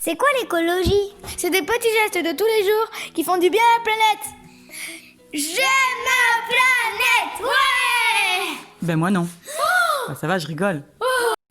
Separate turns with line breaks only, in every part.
C'est quoi l'écologie? C'est des petits gestes de tous les jours qui font du bien à la planète. J'aime ma planète, ouais!
Ben moi non. Ben, ça va, je rigole.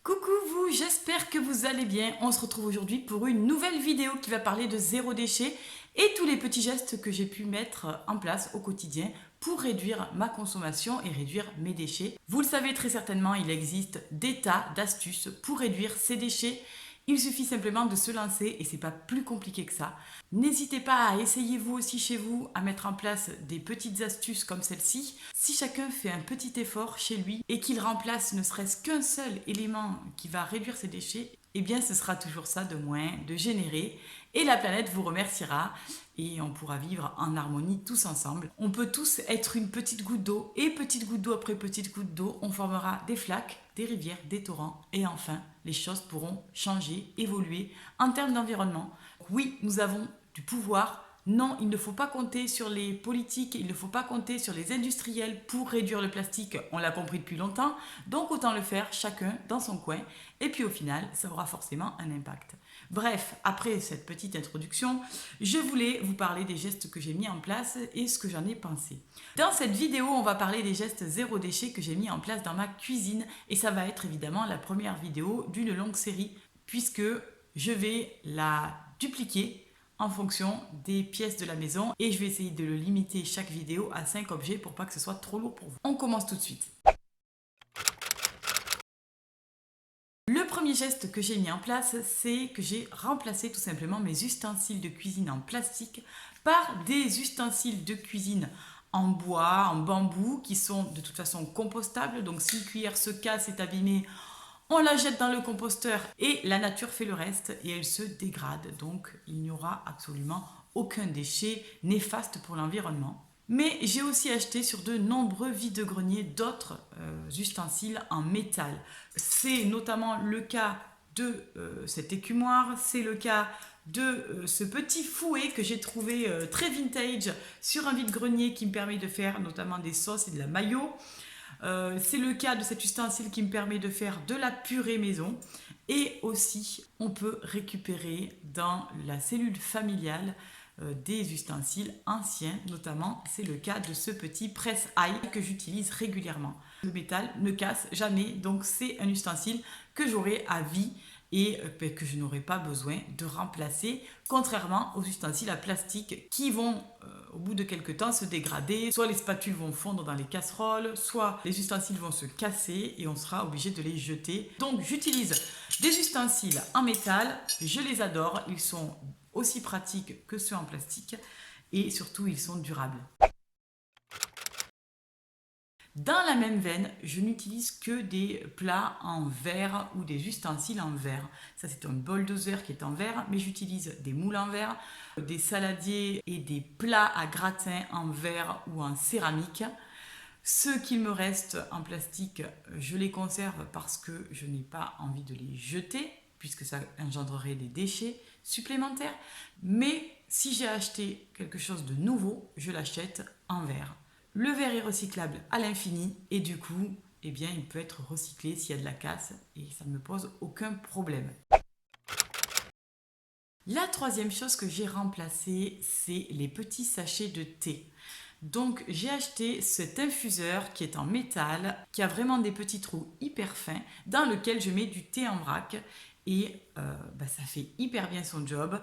Coucou vous, j'espère que vous allez bien. On se retrouve aujourd'hui pour une nouvelle vidéo qui va parler de zéro déchet et tous les petits gestes que j'ai pu mettre en place au quotidien pour réduire ma consommation et réduire mes déchets. Vous le savez très certainement, il existe des tas d'astuces pour réduire ces déchets. Il suffit simplement de se lancer et c'est pas plus compliqué que ça. N'hésitez pas à essayer vous aussi chez vous à mettre en place des petites astuces comme celle-ci. Si chacun fait un petit effort chez lui et qu'il remplace ne serait-ce qu'un seul élément qui va réduire ses déchets, eh bien ce sera toujours ça de moins, de générer et la planète vous remerciera et on pourra vivre en harmonie tous ensemble. On peut tous être une petite goutte d'eau et petite goutte d'eau après petite goutte d'eau, on formera des flaques, des rivières, des torrents et enfin les choses pourront changer, évoluer en termes d'environnement. Oui, nous avons du pouvoir. Non, il ne faut pas compter sur les politiques, il ne faut pas compter sur les industriels pour réduire le plastique, on l'a compris depuis longtemps, donc autant le faire chacun dans son coin, et puis au final, ça aura forcément un impact. Bref, après cette petite introduction, je voulais vous parler des gestes que j'ai mis en place et ce que j'en ai pensé. Dans cette vidéo, on va parler des gestes zéro déchet que j'ai mis en place dans ma cuisine, et ça va être évidemment la première vidéo d'une longue série, puisque je vais la dupliquer en fonction des pièces de la maison et je vais essayer de le limiter chaque vidéo à 5 objets pour pas que ce soit trop lourd pour vous. On commence tout de suite. Le premier geste que j'ai mis en place, c'est que j'ai remplacé tout simplement mes ustensiles de cuisine en plastique par des ustensiles de cuisine en bois, en bambou, qui sont de toute façon compostables. Donc si une cuillère se casse, est abîmée, on la jette dans le composteur et la nature fait le reste et elle se dégrade. Donc il n'y aura absolument aucun déchet néfaste pour l'environnement. Mais j'ai aussi acheté sur de nombreux vide-greniers d'autres ustensiles en métal. C'est notamment le cas de cet écumoire, c'est le cas de ce petit fouet que j'ai trouvé très vintage sur un vide-grenier qui me permet de faire notamment des sauces et de la mayo. C'est le cas de cet ustensile qui me permet de faire de la purée maison. Et aussi, on peut récupérer dans la cellule familiale des ustensiles anciens. Notamment, c'est le cas de ce petit presse-ail que j'utilise régulièrement. Le métal ne casse jamais, donc c'est un ustensile que j'aurai à vie et que je n'aurai pas besoin de remplacer, contrairement aux ustensiles à plastique qui vont au bout de quelques temps se dégrader. Soit les spatules vont fondre dans les casseroles, soit les ustensiles vont se casser et on sera obligé de les jeter. Donc j'utilise des ustensiles en métal, je les adore, ils sont aussi pratiques que ceux en plastique et surtout ils sont durables. Dans la même veine, je n'utilise que des plats en verre ou des ustensiles en verre. Ça, c'est un bol doser qui est en verre, mais j'utilise des moules en verre, des saladiers et des plats à gratin en verre ou en céramique. Ceux qu'il me reste en plastique, je les conserve parce que je n'ai pas envie de les jeter, puisque ça engendrerait des déchets supplémentaires. Mais si j'ai acheté quelque chose de nouveau, je l'achète en verre. Le verre est recyclable à l'infini et du coup, eh bien, il peut être recyclé s'il y a de la casse et ça ne me pose aucun problème. La troisième chose que j'ai remplacée, c'est les petits sachets de thé. Donc j'ai acheté cet infuseur qui est en métal, qui a vraiment des petits trous hyper fins, dans lequel je mets du thé en vrac. Et ça fait hyper bien son job,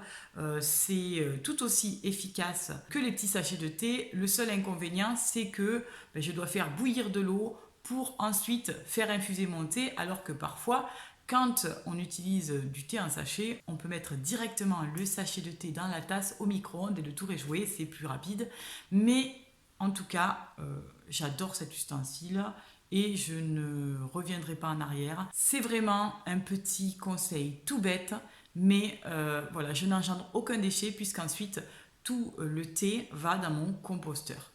c'est tout aussi efficace que les petits sachets de thé. Le seul inconvénient, c'est que je dois faire bouillir de l'eau pour ensuite faire infuser mon thé, alors que parfois, quand on utilise du thé en sachet, on peut mettre directement le sachet de thé dans la tasse au micro-ondes et le tour est joué, c'est plus rapide. Mais en tout cas, j'adore cet ustensile et je ne reviendrai pas en arrière. C'est vraiment un petit conseil tout bête, mais voilà, je n'engendre aucun déchet puisqu'ensuite tout le thé va dans mon composteur.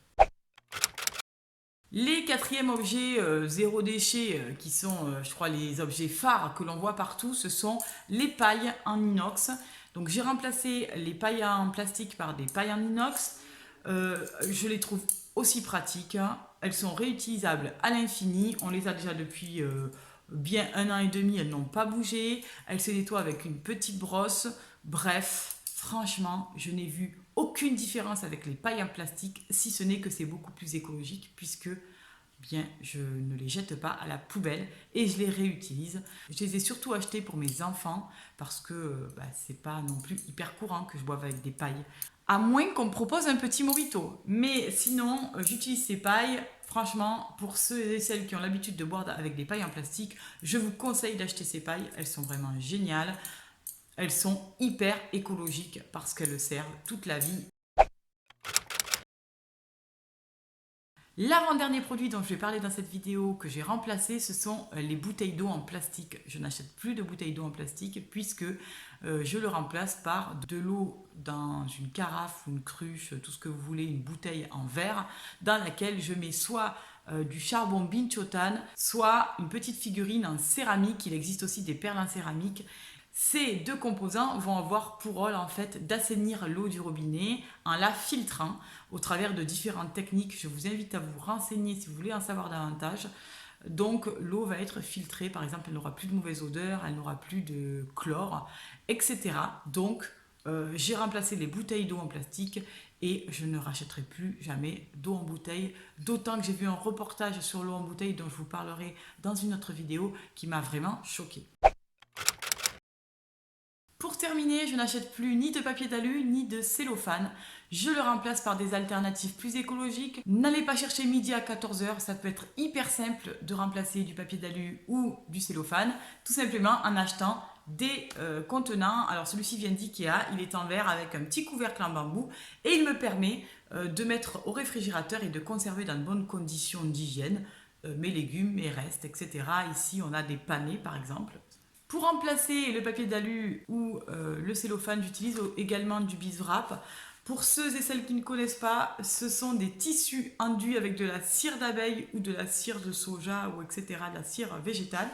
Les quatrièmes objets zéro déchet qui sont, je crois, les objets phares que l'on voit partout, ce sont les pailles en inox. Donc j'ai remplacé les pailles en plastique par des pailles en inox. Je les trouve aussi pratiques. Elles sont réutilisables à l'infini. On les a déjà depuis bien 1 an et demi. Elles n'ont pas bougé. Elles se nettoient avec une petite brosse. Bref, franchement, je n'ai vu aucune différence avec les pailles en plastique, si ce n'est que c'est beaucoup plus écologique puisque bien, je ne les jette pas à la poubelle et je les réutilise. Je les ai surtout achetés pour mes enfants parce que c'est pas non plus hyper courant que je boive avec des pailles. À moins qu'on me propose un petit mojito. Mais sinon, j'utilise ces pailles. Franchement, pour ceux et celles qui ont l'habitude de boire avec des pailles en plastique, je vous conseille d'acheter ces pailles. Elles sont vraiment géniales. Elles sont hyper écologiques parce qu'elles servent toute la vie. L'avant-dernier produit dont je vais parler dans cette vidéo que j'ai remplacé, ce sont les bouteilles d'eau en plastique. Je n'achète plus de bouteilles d'eau en plastique puisque je le remplace par de l'eau dans une carafe ou une cruche, tout ce que vous voulez, une bouteille en verre dans laquelle je mets soit du charbon binchotan, soit une petite figurine en céramique. Il existe aussi des perles en céramique. Ces deux composants vont avoir pour rôle en fait d'assainir l'eau du robinet en la filtrant au travers de différentes techniques. Je vous invite à vous renseigner si vous voulez en savoir davantage. Donc l'eau va être filtrée, par exemple, elle n'aura plus de mauvaise odeur, elle n'aura plus de chlore, etc. Donc j'ai remplacé les bouteilles d'eau en plastique et je ne rachèterai plus jamais d'eau en bouteille, d'autant que j'ai vu un reportage sur l'eau en bouteille dont je vous parlerai dans une autre vidéo qui m'a vraiment choquée. Pour terminer, je n'achète plus ni de papier d'alu ni de cellophane. Je le remplace par des alternatives plus écologiques. N'allez pas chercher midi à 14 h, ça peut être hyper simple de remplacer du papier d'alu ou du cellophane, tout simplement en achetant des contenants. Alors celui-ci vient d'IKEA, il est en verre avec un petit couvercle en bambou et il me permet de mettre au réfrigérateur et de conserver dans de bonnes conditions d'hygiène mes légumes, mes restes, etc. Ici on a des panais par exemple. Pour remplacer le papier d'alu ou le cellophane, j'utilise également du Bizwrap. Pour ceux et celles qui ne connaissent pas, ce sont des tissus enduits avec de la cire d'abeille ou de la cire de soja ou etc., de la cire végétale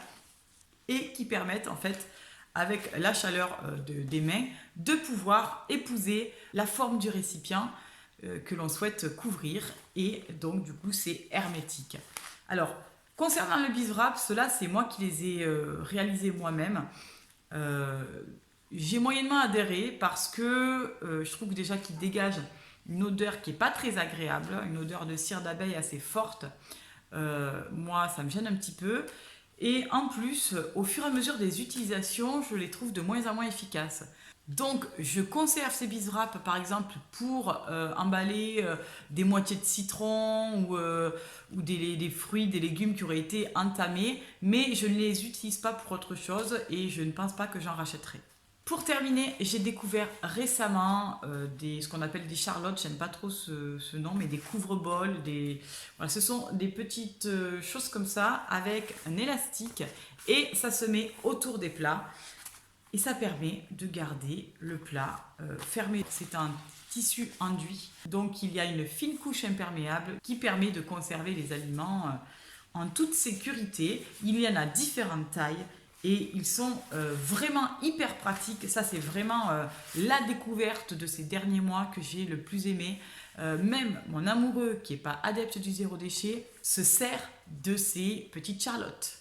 et qui permettent en fait, avec la chaleur des mains, de pouvoir épouser la forme du récipient que l'on souhaite couvrir et donc du coup c'est hermétique. Alors, concernant le Bizwrap, ceux-là, c'est moi qui les ai réalisés moi-même. J'ai moyennement adhéré parce que je trouve déjà qu'ils dégagent une odeur qui n'est pas très agréable, une odeur de cire d'abeille assez forte. Moi, ça me gêne un petit peu. Et en plus, au fur et à mesure des utilisations, je les trouve de moins en moins efficaces. Donc, je conserve ces Bizwrap, par exemple, pour emballer des moitiés de citron ou des fruits, des légumes qui auraient été entamés, mais je ne les utilise pas pour autre chose et je ne pense pas que j'en rachèterai. Pour terminer, j'ai découvert récemment ce qu'on appelle des charlottes, j'aime pas trop ce nom, mais des couvre-bols, voilà, ce sont des petites choses comme ça avec un élastique et ça se met autour des plats. Et ça permet de garder le plat fermé. C'est un tissu enduit, donc il y a une fine couche imperméable qui permet de conserver les aliments en toute sécurité. Il y en a différentes tailles et ils sont vraiment hyper pratiques. Ça, c'est vraiment la découverte de ces derniers mois que j'ai le plus aimé. Même mon amoureux, qui n'est pas adepte du zéro déchet, se sert de ces petites charlottes.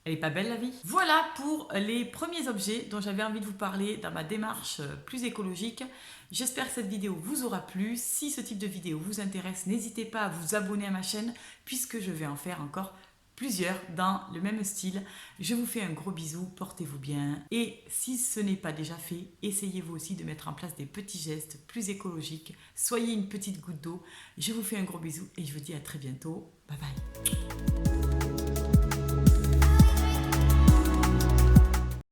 Elle n'est pas belle la vie? Voilà pour les premiers objets dont j'avais envie de vous parler dans ma démarche plus écologique. J'espère que cette vidéo vous aura plu. Si ce type de vidéo vous intéresse, n'hésitez pas à vous abonner à ma chaîne puisque je vais en faire encore plusieurs dans le même style. Je vous fais un gros bisou, portez-vous bien. Et si ce n'est pas déjà fait, essayez vous aussi de mettre en place des petits gestes plus écologiques. Soyez une petite goutte d'eau. Je vous fais un gros bisou et je vous dis à très bientôt. Bye bye.